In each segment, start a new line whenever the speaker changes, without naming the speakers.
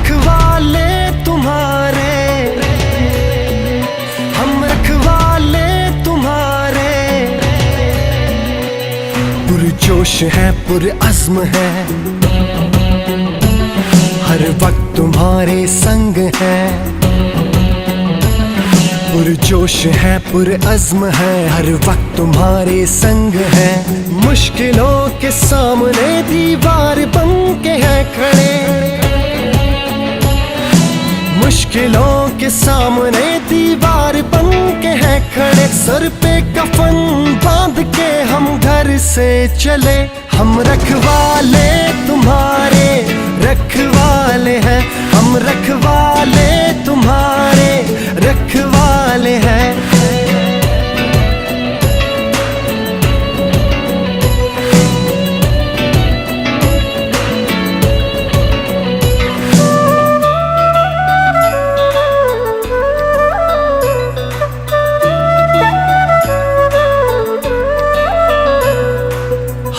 रखवाले तुम्हारे, हम रखवाले तुम्हारे। पुरजोश है पुरअज़्म है, हर वक्त तुम्हारे संग है। पुरजोश है पुरअज़्म है, हर वक्त तुम्हारे संग है। मुश्किलों के सामने दीवार बन के है खड़े, मुश्किलों के सामने दीवार बन के है खड़े। सर पे कफन बांध के हम घर से चले, हम रखवाले तुम्हारे, रखवाले हैं हम, रखवाले तुम्हारे, रखवाले हैं।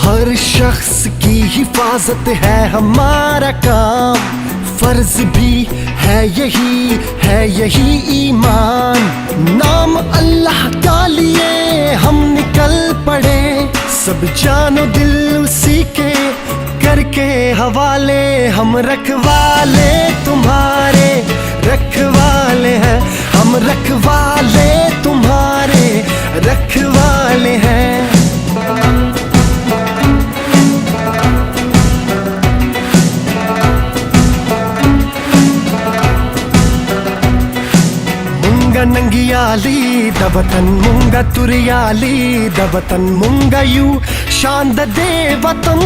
हर शख्स की हिफाजत है हमारा काम, फर्ज भी है यही ईमान। नाम अल्लाह का लिए हम निकल पड़े, सब जानो दिल उसी के करके हवाले। हम रखवाले तुम्हारे, रखवाले हैं हम, रखवाले तुम्हारे, रखवाले हैं। नंगियाली दबतन मुंगा तुरियाली दबतन मुंगा यू शांद दे वतन।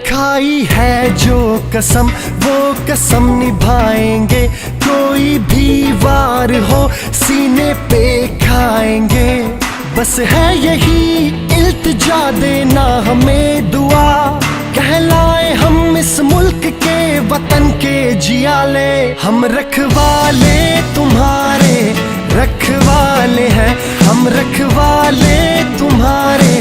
खाई है जो कसम वो कसम निभाएंगे, कोई भी वार हो सीने पे खाएंगे। बस है यही इल्तिजा देना हमें दुआ, कहलाए हम इस मुल्क के वतन के जियाले। हम रखवाले तुम्हारे, रखवाले हैं हम, रखवाले तुम्हारे।